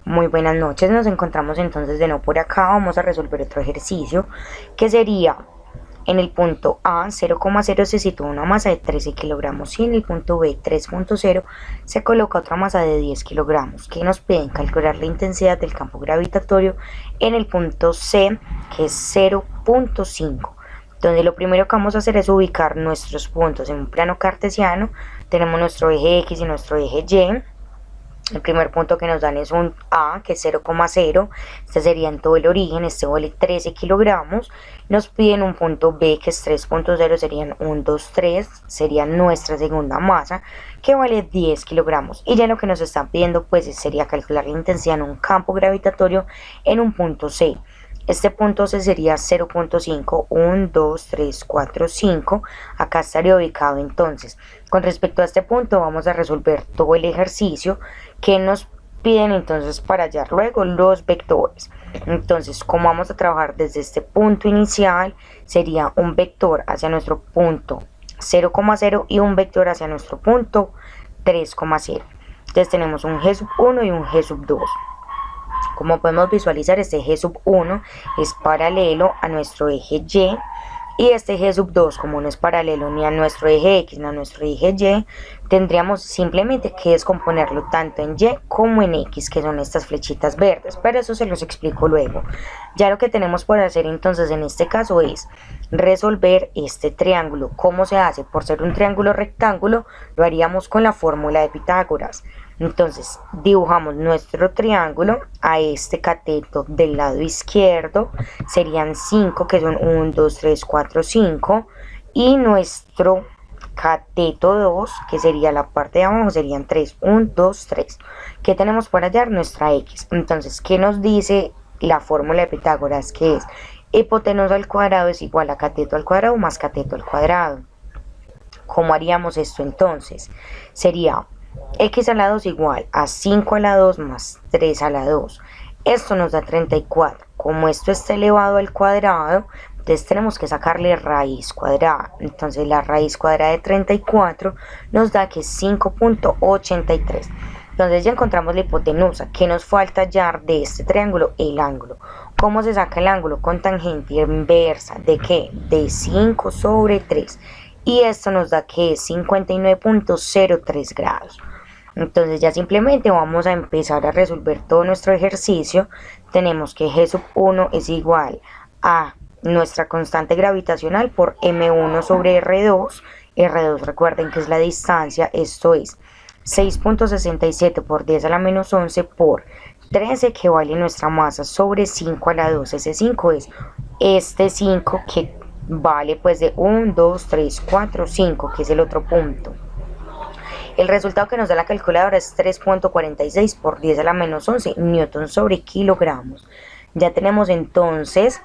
Muy buenas noches, nos encontramos entonces de nuevo por acá. Vamos a resolver otro ejercicio que sería en el punto A 0,0 se sitúa una masa de 13 kilogramos y en el punto B 3,0 se coloca otra masa de 10 kilogramos que nos piden calcular la intensidad del campo gravitatorio en el punto C, que es 0,5, donde lo primero que vamos a hacer es ubicar nuestros puntos en un plano cartesiano. Tenemos nuestro eje X y nuestro eje Y. El primer punto que nos dan es un A, que es 0,0. Este sería en todo el origen, este vale 13 kilogramos. Nos piden un punto B, que es 3,0, serían 1, 2, 3. Sería nuestra segunda masa, que vale 10 kilogramos. Y ya lo que nos están pidiendo pues sería calcular la intensidad en un campo gravitatorio en un punto C. Este punto C sería 0,5, 1, 2, 3, 4, 5. Acá estaría ubicado entonces. Con respecto a este punto vamos a resolver todo el ejercicio que nos piden entonces para hallar luego los vectores. Entonces, como vamos a trabajar desde este punto inicial, sería un vector hacia nuestro punto 0,0 y un vector hacia nuestro punto 3,0. Entonces tenemos un G1 y un G2. Como podemos visualizar, este G1 es paralelo a nuestro eje y este G2, como no es paralelo ni a nuestro eje X ni a nuestro eje Y, tendríamos simplemente que descomponerlo tanto en Y como en X, que son estas flechitas verdes, pero eso se los explico luego. Ya lo que tenemos por hacer entonces en este caso es resolver este triángulo. ¿Cómo se hace? Por ser un triángulo rectángulo, lo haríamos con la fórmula de Pitágoras. Entonces dibujamos nuestro triángulo a este cateto del lado izquierdo, serían 5, que son 1, 2, 3, 4, 5, y nuestro cateto 2, que sería la parte de abajo, serían 3, 1, 2, 3. ¿Qué tenemos para hallar? Nuestra X. Entonces, ¿qué nos dice la fórmula de Pitágoras? Que es hipotenusa al cuadrado es igual a cateto al cuadrado más cateto al cuadrado. ¿Cómo haríamos esto entonces? Sería X a la 2 igual a 5 a la 2 más 3 a la 2. Esto nos da 34. Como esto está elevado al cuadrado, entonces tenemos que sacarle raíz cuadrada. Entonces la raíz cuadrada de 34 nos da que es 5,83. Entonces ya encontramos la hipotenusa. ¿Qué nos falta hallar de este triángulo? El ángulo. ¿Cómo se saca el ángulo? Con tangente inversa. ¿De qué? De 5 sobre 3. Y esto nos da que es 59,03 grados. Entonces ya simplemente vamos a empezar a resolver todo nuestro ejercicio. Tenemos que G1 es igual a nuestra constante gravitacional por M1 sobre R2. R2 recuerden que es la distancia, esto es 6,67 por 10 a la menos 11 por 13, que vale nuestra masa, sobre 5 a la 2. Ese 5 es este 5 que vale pues de 1, 2, 3, 4, 5, que es el otro punto. El resultado que nos da la calculadora es 3,46 por 10 a la menos 11 newton sobre kilogramos. Ya tenemos entonces,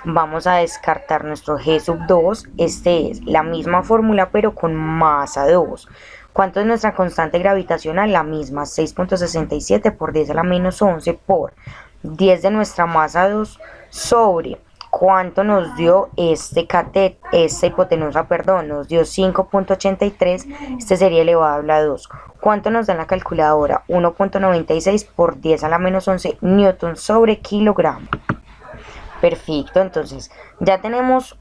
vamos a descartar nuestro G2. Este es la misma fórmula pero con masa 2. ¿Cuánto es nuestra constante gravitacional? La misma, 6,67 por 10 a la menos 11 por 10 de nuestra masa 2 sobre ¿cuánto nos dio esta hipotenusa? Nos dio 5,83, este sería elevado a la 2. ¿Cuánto nos da en la calculadora? 1,96 por 10 a la menos 11 newton sobre kilogramo. Perfecto, entonces ya tenemos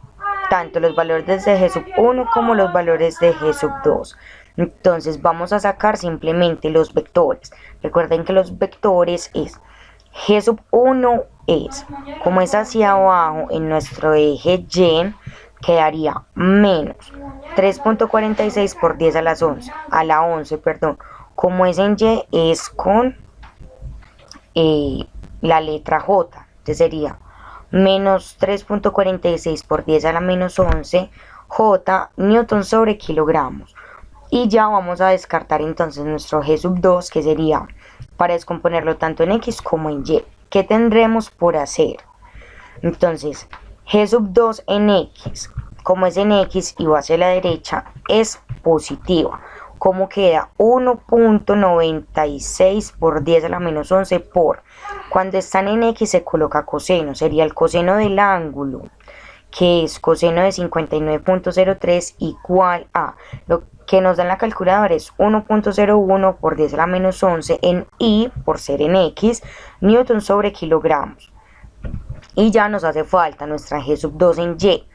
tanto los valores de G1 como los valores de G2. Entonces vamos a sacar simplemente los vectores. Recuerden que los vectores es G1 es, como es hacia abajo en nuestro eje Y, quedaría menos 3,46 por 10 a la 11, como es en Y, es con la letra J, entonces sería menos 3,46 por 10 a la menos 11 J newton sobre kilogramos. Y ya vamos a descartar entonces nuestro G2, que sería para descomponerlo tanto en X como en Y. ¿Qué tendremos por hacer? Entonces, G2 en X, como es en X y va hacia la derecha, es positiva. ¿Cómo queda? 1,96 por 10 a la menos 11 por, cuando están en X se coloca coseno, sería el coseno del ángulo, que es coseno de 59,03 igual a lo que nos da en la calculadora es 1.01 por 10 a la menos 11 en I, por ser en X, newton sobre kilogramos. Y ya nos hace falta nuestra G sub 2 en Y.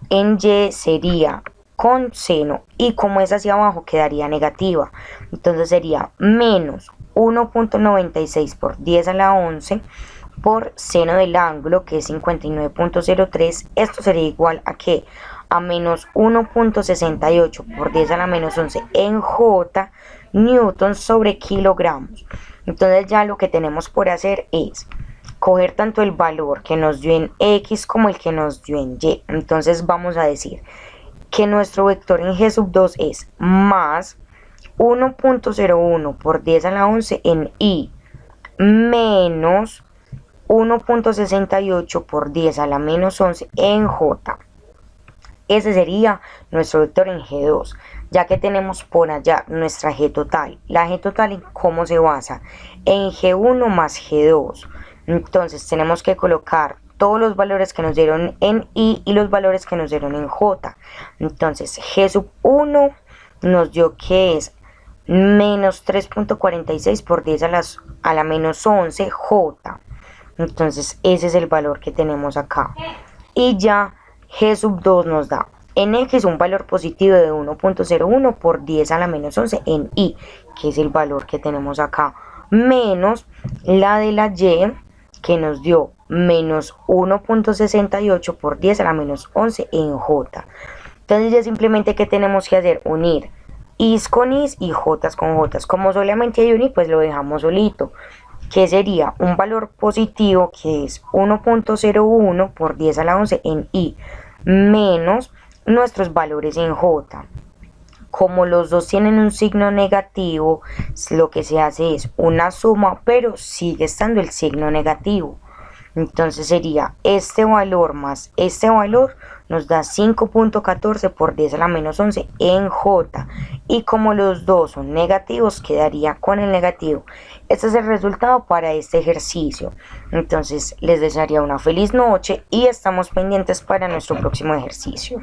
En Y sería con seno, y como es hacia abajo quedaría negativa. Entonces sería menos 1.96 por 10 a la 11 por seno del ángulo, que es 59.03. Esto sería igual a ¿qué? A menos 1.68 por 10 a la menos 11 en J, newton sobre kilogramos. Entonces ya lo que tenemos por hacer es coger tanto el valor que nos dio en X como el que nos dio en Y. Entonces vamos a decir que nuestro vector en G sub 2 es más 1.01 por 10 a la 11 en I menos 1.68 por 10 a la menos 11 en J. Ese sería nuestro vector en G2, ya que tenemos por allá nuestra G total. La G total, ¿en cómo se basa? En G1 más G2. Entonces tenemos que colocar todos los valores que nos dieron en I y los valores que nos dieron en J. Entonces G sub 1 nos dio que es menos 3.46 por 10 a la menos 11 J. Entonces ese es el valor que tenemos acá. Y ya G sub 2 nos da en X un valor positivo de 1.01 por 10 a la menos 11 en Y, que es el valor que tenemos acá, menos la de la Y, que nos dio menos 1.68 por 10 a la menos 11 en J. Entonces ya simplemente ¿qué tenemos que hacer? Unir Is con Is y Jotas con Jotas. Como solamente hay un I, pues lo dejamos solito, que sería un valor positivo, que es 1.01 por 10 a la 11 en I, menos nuestros valores en J. Como los dos tienen un signo negativo, lo que se hace es una suma, pero sigue estando el signo negativo. Entonces sería este valor más este valor, nos da 5.14 por 10 a la menos 11 en J. Y como los dos son negativos, quedaría con el negativo. Este es el resultado para este ejercicio. Entonces les desearía una feliz noche y estamos pendientes para nuestro próximo ejercicio.